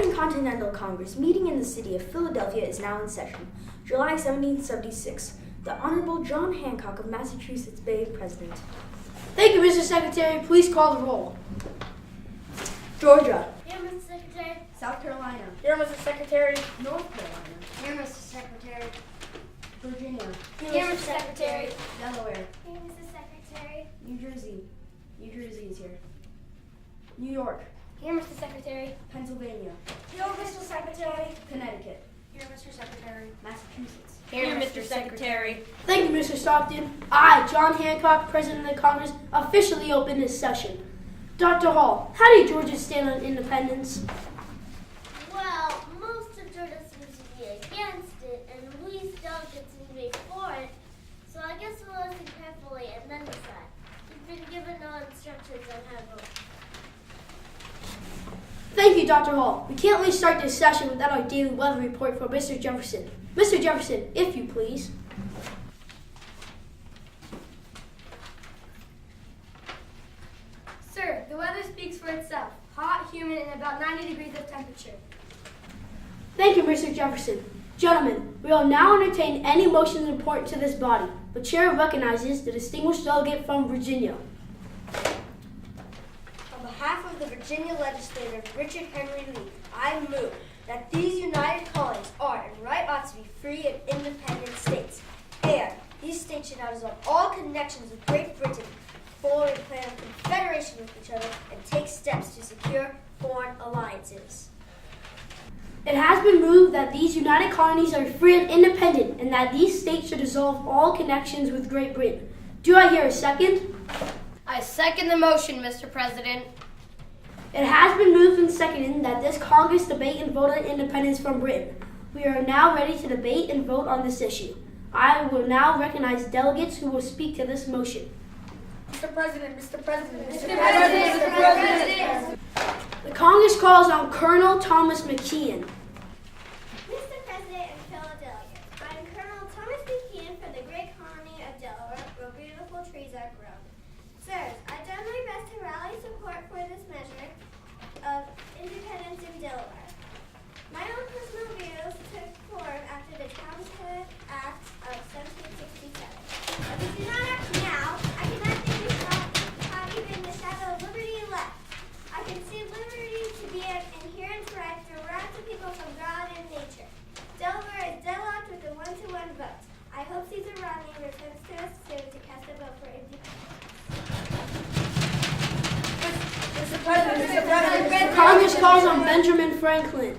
Second Continental Congress meeting in the city of Philadelphia is now in session. July 1776. The Honorable John Hancock of Massachusetts Bay, President. Thank you, Mr. Secretary. Please call the roll. Georgia. Here, Mr. Secretary. South Carolina. Here, Mr. Secretary. North Carolina. Here, Mr. Secretary. Virginia. Here, Mr. Secretary. Delaware. Here, Mr. Secretary. New Jersey. New Jersey is here. New York. Here, Mr. Secretary. Pennsylvania. Here, Mr. Secretary. Connecticut. Here, Mr. Secretary. Massachusetts. Here, Mr. Secretary. Thank you, Mr. Stockton. I, John Hancock, President of the Congress, officially open this session. Dr. Hall, how do Georgia stand on independence? Well, most of Georgia seems to be against it, and we delegates seem to be for it. So I guess we'll listen carefully and then decide. We've been given no instructions on how to vote. Thank you, Dr. Hall. We can't really start this session without our daily weather report from Mr. Jefferson. Mr. Jefferson, if you please. Sir, the weather speaks for itself. Hot, humid, and about 90 degrees of temperature. Thank you, Mr. Jefferson. Gentlemen, we will now entertain any motions important to this body. The chair recognizes the distinguished delegate from Virginia. On behalf of the Virginia legislator, Richard Henry Lee, I move that these united colonies are and right ought to be free and independent states, and these states should not dissolve all connections with Great Britain, formally plan a confederation with each other, and take steps to secure foreign alliances. It has been moved that these united colonies are free and independent, and that these states should dissolve all connections with Great Britain. Do I hear a second? I second the motion, Mr. President. It has been moved and seconded that this Congress debate and vote on independence from Britain. We are now ready to debate and vote on this issue. I will now recognize delegates who will speak to this motion. Mr. President, Mr. President, Mr. President, Mr. President. The Congress calls on Colonel Thomas McKeon. Mr. President and fellow delegates, I am Colonel Thomas McKeon from the great colony of Delaware, where beautiful trees are grown. Sirs, I've done my best to rally support for this measure of independence in Delaware. My own personal views took form after the Township Act of 1767. If we do not act now, I cannot think we shall have even the shadow of liberty left. I consider liberty to be an inherent right derived to people from God and nature. Delaware is deadlocked with a 1-to-1 vote. I hope Caesar Romney returns to us soon to cast a vote for independence. Mr. President, Congress calls on Benjamin Franklin.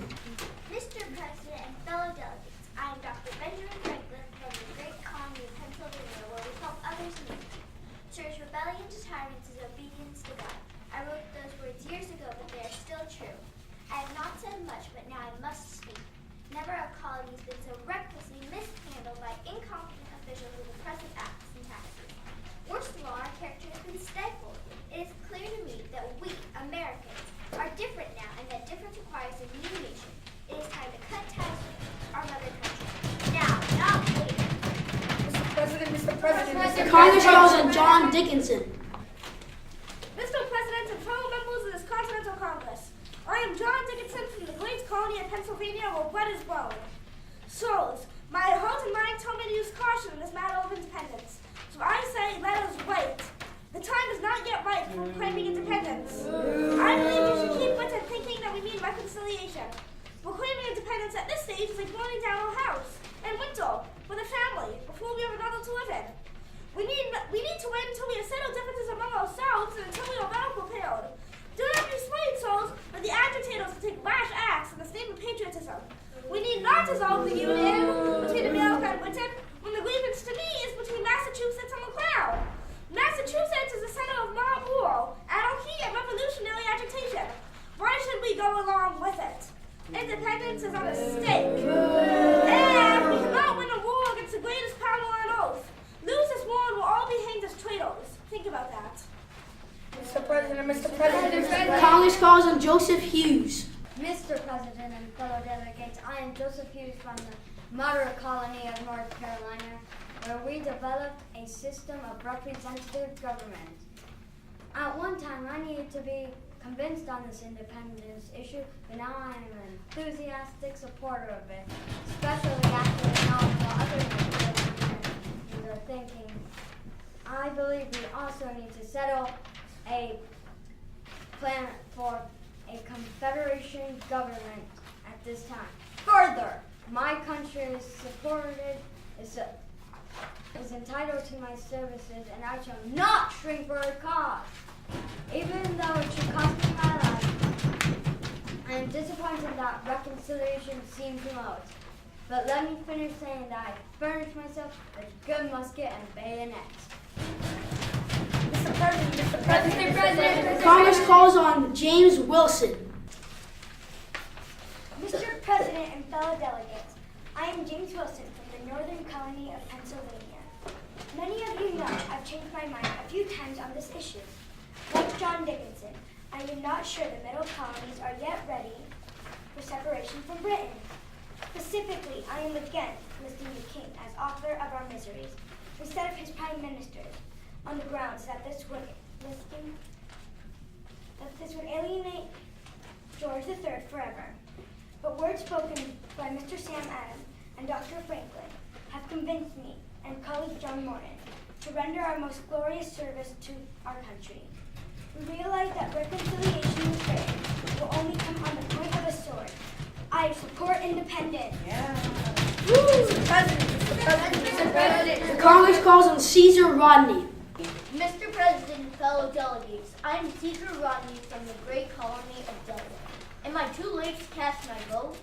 Mr. President and fellow delegates, I am Dr. Benjamin Franklin from the great colony of Pennsylvania, where we help others in need. Church rebellion to tyrants is obedience to God. I wrote those words years ago, but they are still true. I have not said much, but now I must speak. Never have colonies been so recklessly mishandled by incompetent officials with oppressive acts and taxes. Worst of all, our character has been stifled. It is clear to me that we, Americans, are different now, and that difference requires a new nation. It is time to cut ties with our mother country. Now, not later. Mr. President, Mr. President, The Congress calls on John Dickinson. Mr. President and fellow members of this Continental Congress, I am John Dickinson from the great colony of Pennsylvania, where blood is flowing. Souls, my heart and mind tell me to use caution in this matter of independence. So I say, let us wait. The time is not yet right for claiming independence. I believe we should keep Britain thinking that we mean reconciliation. Proclaiming independence at this stage is like burning down a house and winter with a family before we have another to live in. We need to wait until we have settled differences among ourselves and until we are well prepared. Do not be swayed, souls, by the agitators to take rash acts in the name of patriotism. We need not dissolve the union between America and Britain when the grievance to me is between Massachusetts and the Crown. Massachusetts is the center of mob rule, anarchy, and revolutionary agitation. Why should we go along with it? Independence is at stake. And we cannot win a war against the greatest power on earth. Lose this war and we'll all be hanged as traitors. Think about that. Mr. President, Mr. President. Congress calls on Joseph Hughes. Mr. President and fellow delegates, I am Joseph Hughes from the moderate colony of North Carolina, where we developed a system of representative government. At one time, I needed to be convinced on this independence issue, but now I am an enthusiastic supporter of it, especially after knowing what other Americans are thinking. I believe we also need to settle a plan for a confederation government at this time. Further, my country is entitled to my services, and I shall not shrink for a cause, even though it should cost me my life. I am disappointed that reconciliation seems remote, but let me finish saying that I furnish myself with a good musket and bayonet. Mr. President. Congress calls on James Wilson. Mr. President and fellow delegates, I am James Wilson from the Northern Colony of Pennsylvania. Many of you know I've changed my mind a few times on this issue. Like John Dickinson, I am not sure the middle colonies are yet ready for separation from Britain. Specifically, I am against listing the king as author of our miseries instead of his prime ministers, on the grounds that this would alienate George III forever. But words spoken by Mr. Sam Adams and Dr. Franklin have convinced me and colleague John Morton to render our most glorious service to our country. We realize that reconciliation with Britain will only come on the point of a sword. I support independence. Mr. President. The Congress calls on Caesar Rodney. Mr. President, fellow delegates, I am Caesar Rodney from the great colony of Delaware. Am I too late to cast my vote?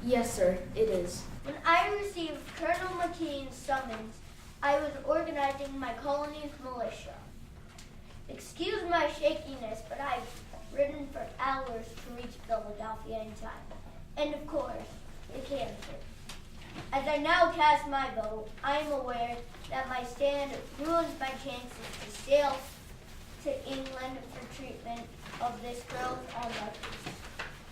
Yes, sir, it is. When I received Colonel McKean's summons, I was organizing my colony's militia. Excuse my shakiness, but I've ridden for hours to reach Philadelphia in time. And of course, the cancer. As I now cast my vote, I am aware that my stand ruins my chances to sail to England for treatment of this girl's unlucky.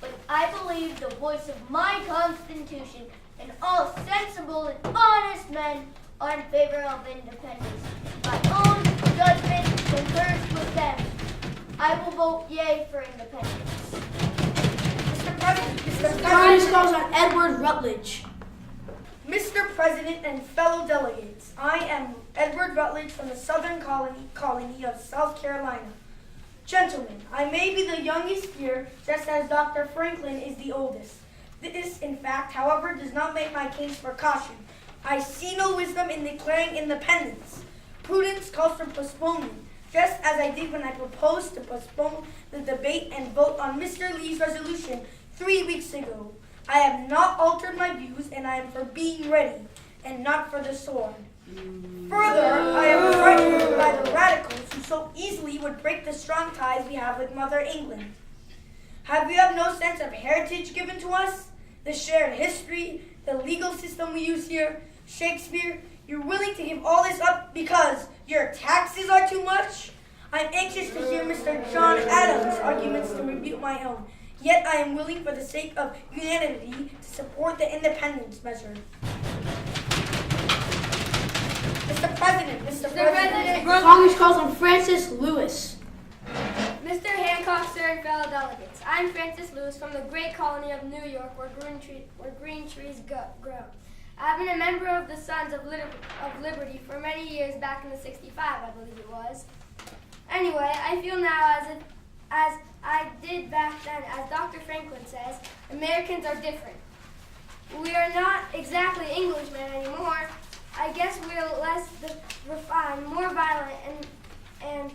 But I believe the voice of my Constitution and all sensible and honest men are in favor of independence. My own judgment concurs with them. I will vote yea for independence. The Congress calls on Edward Rutledge. Mr. President and fellow delegates, I am Edward Rutledge from the Southern Colony of South Carolina. Gentlemen, I may be the youngest here, just as Dr. Franklin is the oldest. This, in fact, however, does not make my case for caution. I see no wisdom in declaring independence. Prudence calls for postponement, just as I did when I proposed to postpone the debate and vote on Mr. Lee's resolution 3 weeks ago. I have not altered my views, and I am for being ready, and not for the sword. Further, I am frightened by the radicals who so easily would break the strong ties we have with Mother England. Have you no sense of heritage given to us? The shared history, the legal system we use here, Shakespeare, you're willing to give all this up because your taxes are too much? I'm anxious to hear Mr. John Adams' arguments to refute my own. Yet I am willing for the sake of unanimity to support the independence measure. Mr. President. Congress calls on Francis Lewis. Mr. Hancock, sir, and fellow delegates, I'm Francis Lewis from the great colony of New York where green trees grow. I've been a member of the Sons of Liberty for many years, back in the 65, I believe it was. Anyway, I feel now as I did back then, as Dr. Franklin says, Americans are different. We are not exactly Englishmen anymore. I guess we're less refined, more violent, and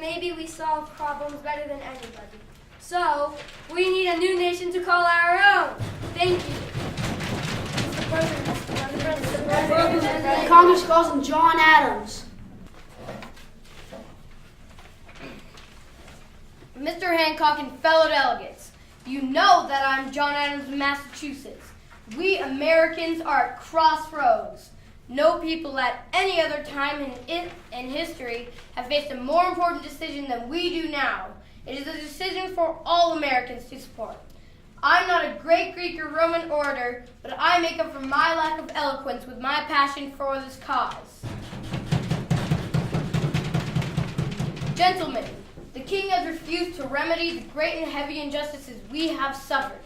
maybe we solve problems better than anybody. So, we need a new nation to call our own. Thank you. Congress calls on John Adams. Mr. Hancock and fellow delegates, you know that I'm John Adams of Massachusetts. We Americans are at crossroads. No people at any other time in history have faced a more important decision than we do now. It is a decision for all Americans to support. I'm not a great Greek or Roman orator, but I make up for my lack of eloquence with my passion for this cause. Gentlemen, the The king has refused to remedy the great and heavy injustices we have suffered.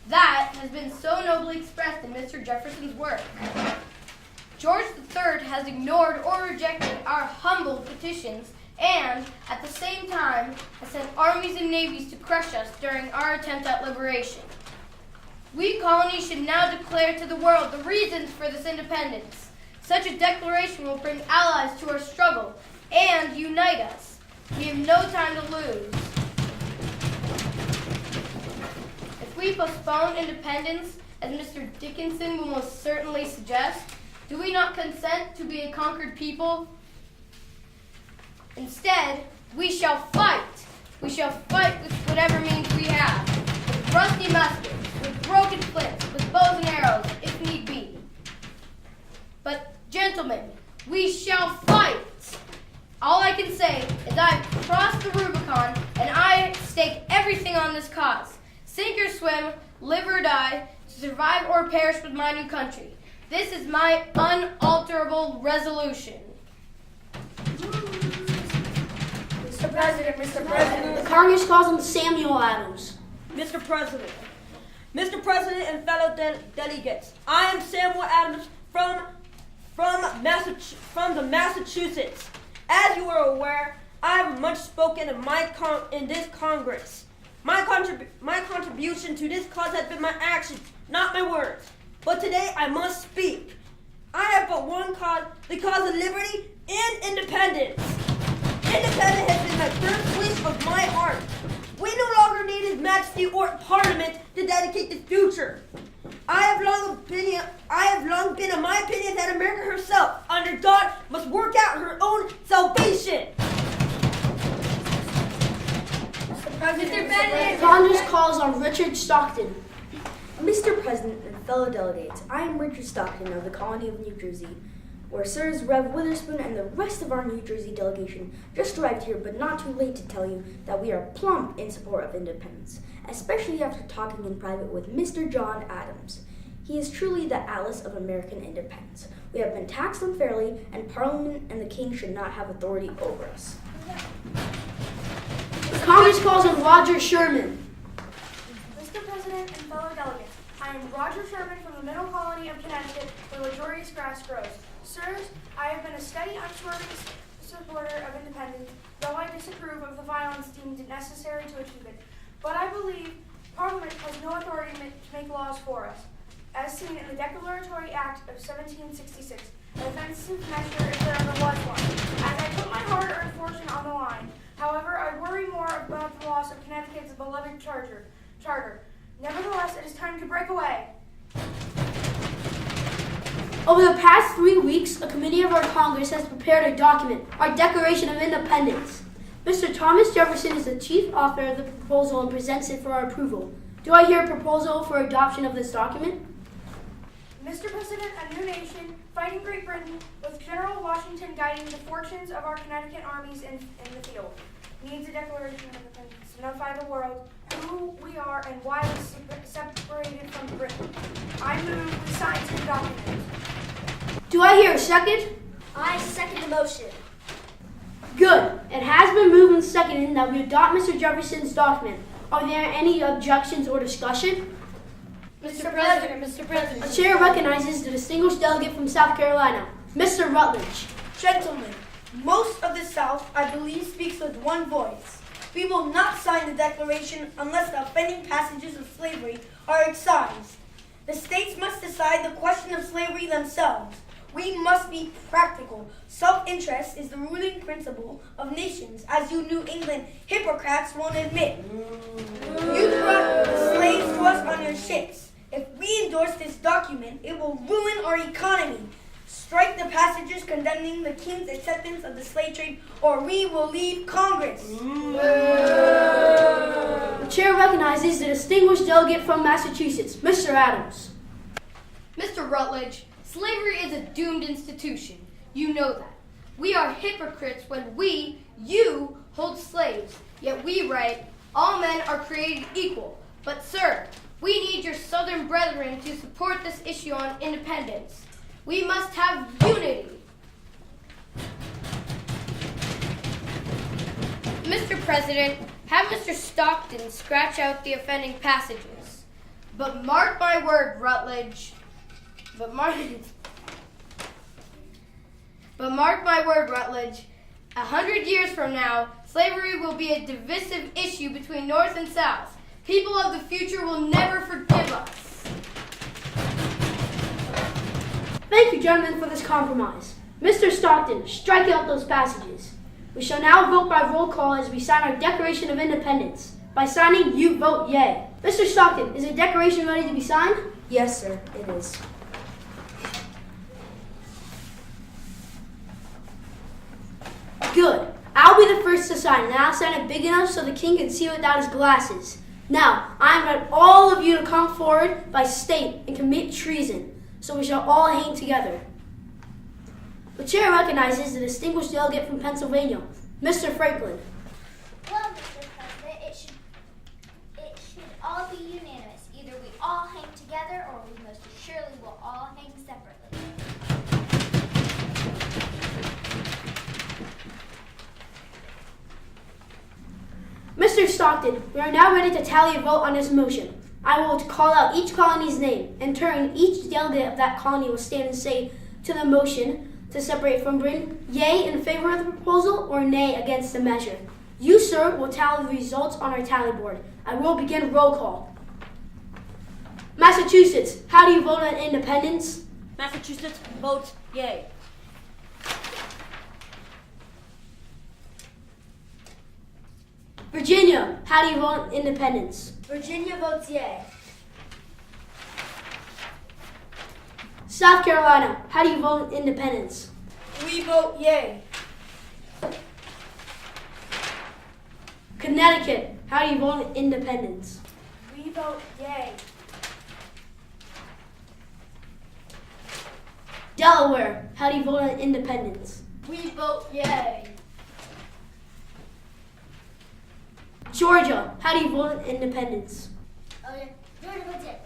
That has been so nobly expressed in Mr. Jefferson's work. George III has ignored or rejected our humble petitions and, at the same time, has sent armies and navies to crush us during our attempt at liberation. We colonies should now declare to the world the reasons for this independence. Such a declaration will bring allies to our struggle and unite us. We have no time to lose. If we postpone independence, as Mr. Dickinson will most certainly suggest, do we not consent to be a conquered people? Instead, we shall fight. We shall fight with whatever means we have, with rusty muskets, with broken flints, with bows and arrows, if need be. But, gentlemen, we shall fight. All I can say is I've crossed the Rubicon, and I stake everything on this cause. Sink or swim, live or die, to survive or perish with my new country. This is my unalterable resolution. Mr. President, Mr. President. The Congress calls on Samuel Adams. Mr. President, and fellow delegates, I am Samuel Adams from the Massachusetts. As you are aware, I have much spoken in this Congress. My contribution to this cause has been my actions, not my words. But today I must speak. I have but one cause, the cause of liberty and independence. Independence has been my first wish of my heart. We no longer need His Majesty or Parliament to dedicate the future. I have long been of my opinion that America herself, under God, must work out her own salvation. Mr. President. Congress calls on Richard Stockton. Mr. President and fellow delegates, I am Richard Stockton of the colony of New Jersey, where Sirs Rev Witherspoon and the rest of our New Jersey delegation just arrived here, but not too late to tell you that we are plump in support of independence, especially after talking in private with Mr. John Adams. He is truly the Atlas of American independence. We have been taxed unfairly, and Parliament and the King should not have authority over us. Congress calls on Roger Sherman. Mr. President and fellow delegates, I am Roger Sherman from the Middle Colony of Connecticut, where luxurious grass grows. Sirs, I have been a steady, unswerving supporter of independence, though I disapprove of the violence deemed necessary to achieve it. But I believe Parliament has no authority to make laws for us, as seen in the Declaratory Act of 1766, an offensive measure if there ever was one. As I put my hard-earned fortune on the line, however, I worry more about the loss of Connecticut's beloved charter. Nevertheless, it is time to break away. Over the past 3 weeks, a committee of our Congress has prepared a document, our Declaration of Independence. Mr. Thomas Jefferson is the chief author of the proposal and presents it for our approval. Do I hear a proposal for adoption of this document? Mr. President, a new nation, fighting Great Britain, with General Washington guiding the fortunes of our Connecticut armies in the field, needs a declaration of independence to notify the world who we are and why we separated from Britain. I move we sign the document. Do I hear a second? I second the motion. Good. It has been moved and seconded that we adopt Mr. Jefferson's document. Are there any objections or discussion? Mr. President. The chair recognizes the distinguished delegate from South Carolina, Mr. Rutledge. Gentlemen, most of the South, I believe, speaks with one voice. We will not sign the Declaration unless the offending passages of slavery are excised. The states must decide the question of slavery themselves. We must be practical. Self-interest is the ruling principle of nations, as you New England Hippocrats won't admit. You brought the slaves to us on your ships. If we endorse this document, it will ruin our economy. Strike the passages condemning the King's acceptance of the slave trade, or we will leave Congress. The chair recognizes the distinguished delegate from Massachusetts, Mr. Adams. Mr. Rutledge, slavery is a doomed institution. You know that. We are hypocrites when you hold slaves. Yet we write, all men are created equal. But sir, we need your southern brethren to support this issue on independence. We must have unity. Mr. President, have Mr. Stockton scratch out the offending passages. But mark my word, Rutledge. But mark my word, Rutledge. 100 years from now, slavery will be a divisive issue between North and South. People of the future will never forgive us. Thank you, gentlemen, for this compromise. Mr. Stockton, strike out those passages. We shall now vote by roll call as we sign our Declaration of Independence. By signing, you vote yay. Mr. Stockton, is the Declaration ready to be signed? Yes, sir, it is. Good. I'll be the first to sign, and I'll sign it big enough so the king can see without his glasses. Now, I invite all of you to come forward by state and commit treason, so we shall all hang together. The chair recognizes the distinguished delegate from Pennsylvania, Mr. Franklin. Well, Mr. President, it should all be unanimous. Either we all hang together or we most surely will all hang separately. Mr. Stockton, we are now ready to tally a vote on this motion. I will call out each colony's name. In turn, each delegate of that colony will stand and say to the motion to separate from Britain, yea in favor of the proposal or nay against the measure. You, sir, will tally the results on our tally board. I will begin roll call. Massachusetts, how do you vote on independence? Massachusetts votes yay. Virginia, how do you vote on independence? Virginia votes yay. South Carolina, how do you vote on independence? We vote yay. Connecticut, how do you vote on independence? We vote yay. Delaware, how do you vote on independence? We vote yay. Georgia, how do you vote on independence? Okay, Georgia votes yay.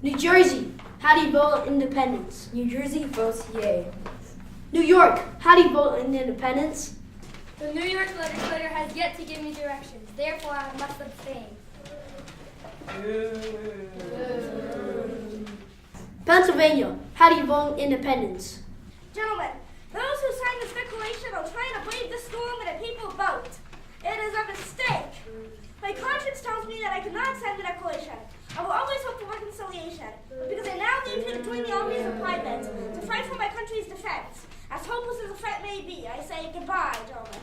New Jersey, how do you vote on independence? New Jersey votes yay. New York, how do you vote on independence? The New York legislature has yet to give me directions. Therefore, I must abstain. Pennsylvania, how do you vote on independence? Gentlemen, those who signed this declaration are trying to brave the storm and the people vote. It is a mistake. My conscience tells me that I cannot sign the declaration. I will always hope for reconciliation, but because I now leave here to join the armies of private to fight for my country's defense. As hopeless as the threat may be, I say goodbye, gentlemen.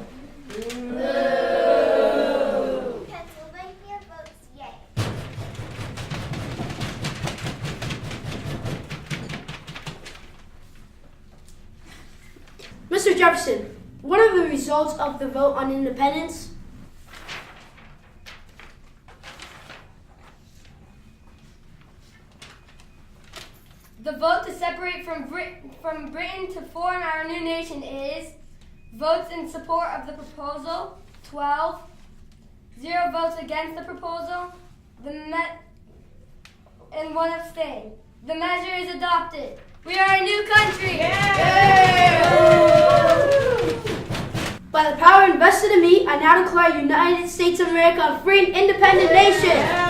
Pennsylvania votes yay. Mr. Jefferson, what are the results of the vote on independence? The vote to separate from Britain to form our new nation is votes in support of the proposal, 12. 0 votes against the proposal, and 1 abstain. The measure is adopted. We are a new country! By the power invested in me, I now declare United States of America a free and independent nation.